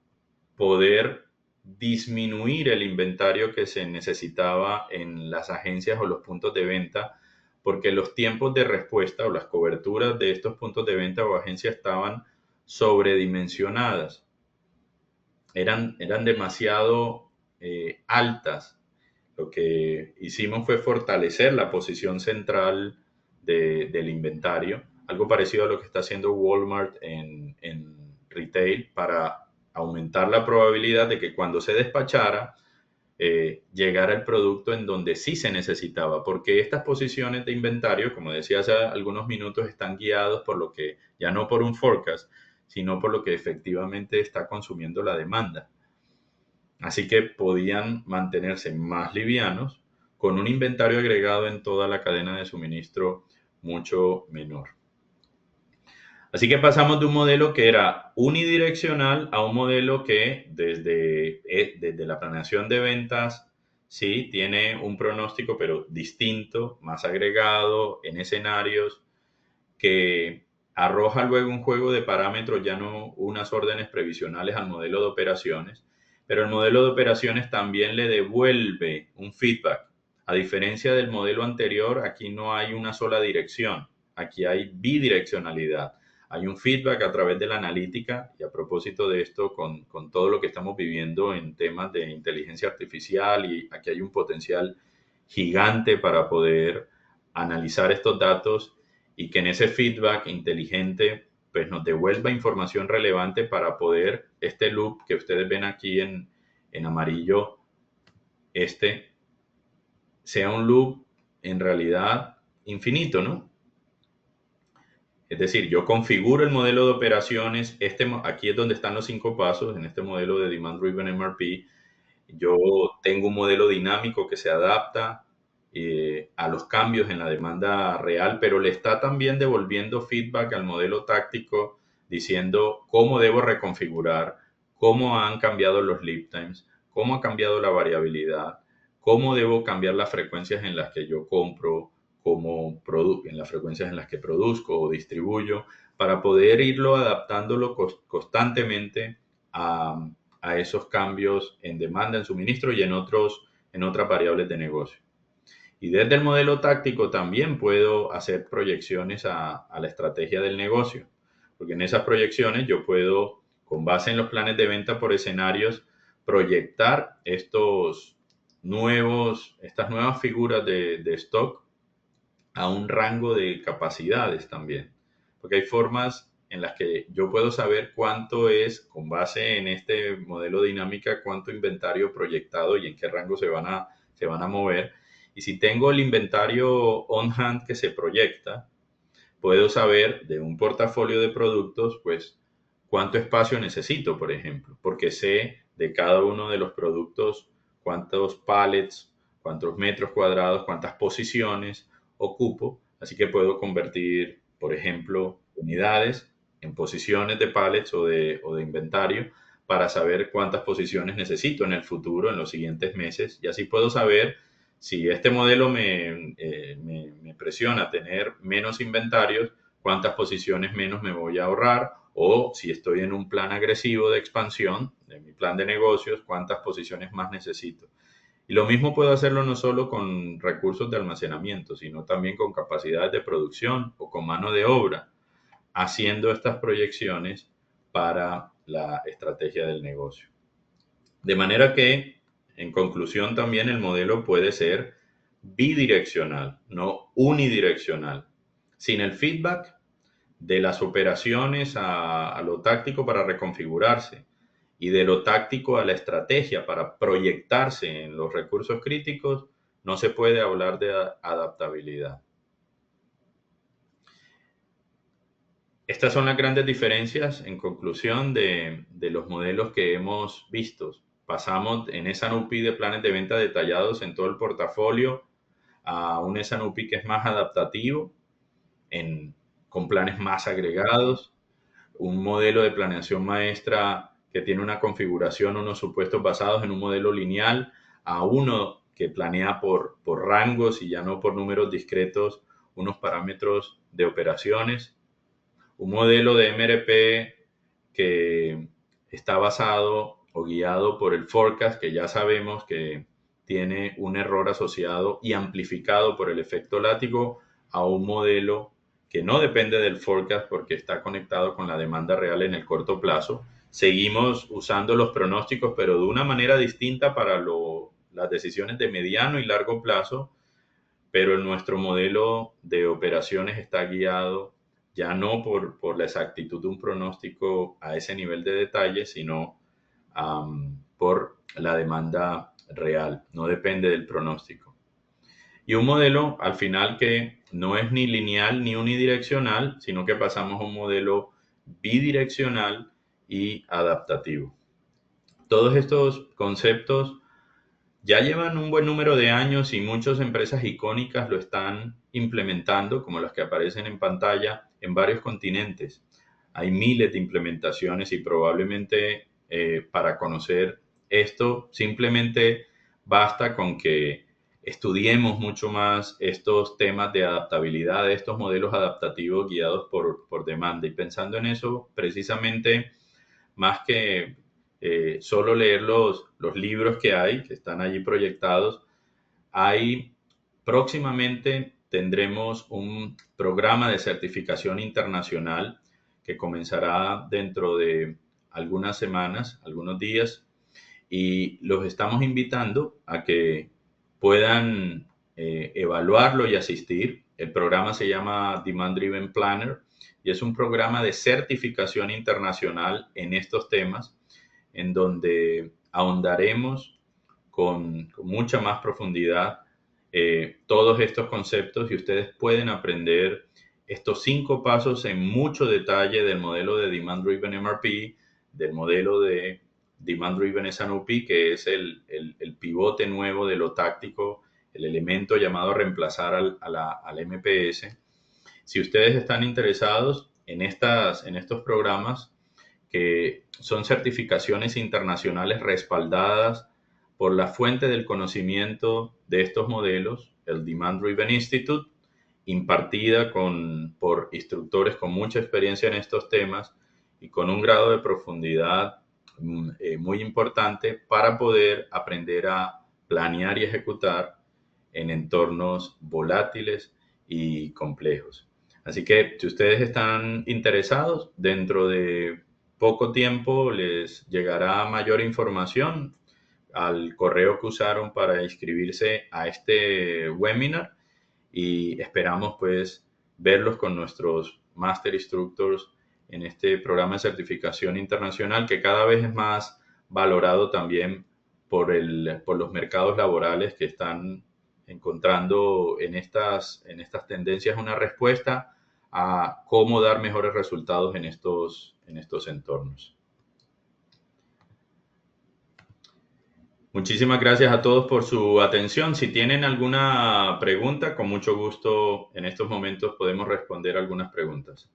poder disminuir el inventario que se necesitaba en las agencias o los puntos de venta, porque los tiempos de respuesta o las coberturas de estos puntos de venta o agencias estaban sobredimensionadas. Eran demasiado altas. Lo que hicimos fue fortalecer la posición central del inventario, algo parecido a lo que está haciendo Walmart en retail, para aumentar la probabilidad de que cuando se despachara, llegara el producto en donde sí se necesitaba, porque estas posiciones de inventario, como decía hace algunos minutos, están guiados por lo que, ya no por un forecast, sino por lo que efectivamente está consumiendo la demanda. Así que podían mantenerse más livianos con un inventario agregado en toda la cadena de suministro mucho menor. Así que pasamos de un modelo que era unidireccional a un modelo que desde la planeación de ventas sí tiene un pronóstico, pero distinto, más agregado en escenarios, que arroja luego un juego de parámetros, ya no unas órdenes previsionales al modelo de operaciones, pero el modelo de operaciones también le devuelve un feedback. A diferencia del modelo anterior, aquí no hay una sola dirección, aquí hay bidireccionalidad. Hay un feedback a través de la analítica, y a propósito de esto, con todo lo que estamos viviendo en temas de inteligencia artificial, y aquí hay un potencial gigante para poder analizar estos datos y que en ese feedback inteligente pues nos devuelva información relevante para poder, este loop que ustedes ven aquí en amarillo, sea un loop en realidad infinito, ¿no? Es decir, yo configuro el modelo de operaciones, aquí es donde están los 5 pasos, en este modelo de Demand Driven MRP. Yo tengo un modelo dinámico que se adapta a los cambios en la demanda real, pero le está también devolviendo feedback al modelo táctico, diciendo cómo debo reconfigurar, cómo han cambiado los lead times, cómo ha cambiado la variabilidad, cómo debo cambiar las frecuencias en las que yo compro, en las frecuencias en las que produzco o distribuyo, para poder irlo adaptándolo constantemente a esos cambios en demanda, en suministro y en otras variables de negocio. Y desde el modelo táctico también puedo hacer proyecciones a la estrategia del negocio, porque en esas proyecciones yo puedo, con base en los planes de venta por escenarios, proyectar estas nuevas figuras de stock a un rango de capacidades también, porque hay formas en las que yo puedo saber cuánto es, con base en este modelo dinámica, cuánto inventario proyectado y en qué rango se van a mover. Y si tengo el inventario on hand que se proyecta, puedo saber de un portafolio de productos, pues, cuánto espacio necesito, por ejemplo, porque sé de cada uno de los productos cuántos pallets, cuántos metros cuadrados, cuántas posiciones ocupo, así que puedo convertir, por ejemplo, unidades en posiciones de pallets o de inventario para saber cuántas posiciones necesito en el futuro, en los siguientes meses, y así puedo saber si este modelo me presiona a tener menos inventarios, cuántas posiciones menos me voy a ahorrar, o si estoy en un plan agresivo de expansión, de mi plan de negocios, cuántas posiciones más necesito. Y lo mismo puedo hacerlo no solo con recursos de almacenamiento, sino también con capacidades de producción o con mano de obra, haciendo estas proyecciones para la estrategia del negocio. De manera que, en conclusión, también el modelo puede ser bidireccional, no unidireccional. Sin el feedback de las operaciones a lo táctico para reconfigurarse y de lo táctico a la estrategia para proyectarse en los recursos críticos, no se puede hablar de adaptabilidad. Estas son las grandes diferencias, en conclusión, de los modelos que hemos visto. Pasamos en S&OP de planes de venta detallados en todo el portafolio a un S&OP que es más adaptativo, con planes más agregados, un modelo de planeación maestra que tiene una configuración, unos supuestos basados en un modelo lineal, a uno que planea por rangos y ya no por números discretos, unos parámetros de operaciones. Un modelo de MRP que está basado o guiado por el forecast, que ya sabemos que tiene un error asociado y amplificado por el efecto látigo, a un modelo que no depende del forecast porque está conectado con la demanda real en el corto plazo. Seguimos usando los pronósticos, pero de una manera distinta para las decisiones de mediano y largo plazo, pero nuestro modelo de operaciones está guiado ya no por la exactitud de un pronóstico a ese nivel de detalle, sino por la demanda real, no depende del pronóstico. Y un modelo al final que no es ni lineal ni unidireccional, sino que pasamos a un modelo bidireccional y adaptativo. Todos estos conceptos ya llevan un buen número de años y muchas empresas icónicas lo están implementando, como las que aparecen en pantalla, en varios continentes. Hay miles de implementaciones y probablemente para conocer esto simplemente basta con que estudiemos mucho más estos temas de adaptabilidad, estos modelos adaptativos guiados por demanda. Y pensando en eso, precisamente, más que solo leer los libros que hay, que están allí proyectados, próximamente tendremos un programa de certificación internacional que comenzará dentro de algunas semanas, algunos días, y los estamos invitando a que puedan evaluarlo y asistir. El programa se llama Demand Driven Planner y es un programa de certificación internacional en estos temas, en donde ahondaremos con mucha más profundidad todos estos conceptos y ustedes pueden aprender estos 5 pasos en mucho detalle del modelo de Demand Driven MRP, del modelo de Demand Driven S&OP, que es el pivote nuevo de lo táctico, el elemento llamado a reemplazar al MPS. Si ustedes están interesados en estos programas, que son certificaciones internacionales respaldadas por la fuente del conocimiento de estos modelos, el Demand Driven Institute, impartida por instructores con mucha experiencia en estos temas y con un grado de profundidad muy importante para poder aprender a planear y ejecutar en entornos volátiles y complejos. Así que si ustedes están interesados, dentro de poco tiempo les llegará mayor información al correo que usaron para inscribirse a este webinar y esperamos pues verlos con nuestros Master Instructors en este programa de certificación internacional que cada vez es más valorado también por los mercados laborales que están encontrando en estas tendencias una respuesta a cómo dar mejores resultados en estos entornos. Muchísimas gracias a todos por su atención. Si tienen alguna pregunta, con mucho gusto en estos momentos podemos responder algunas preguntas.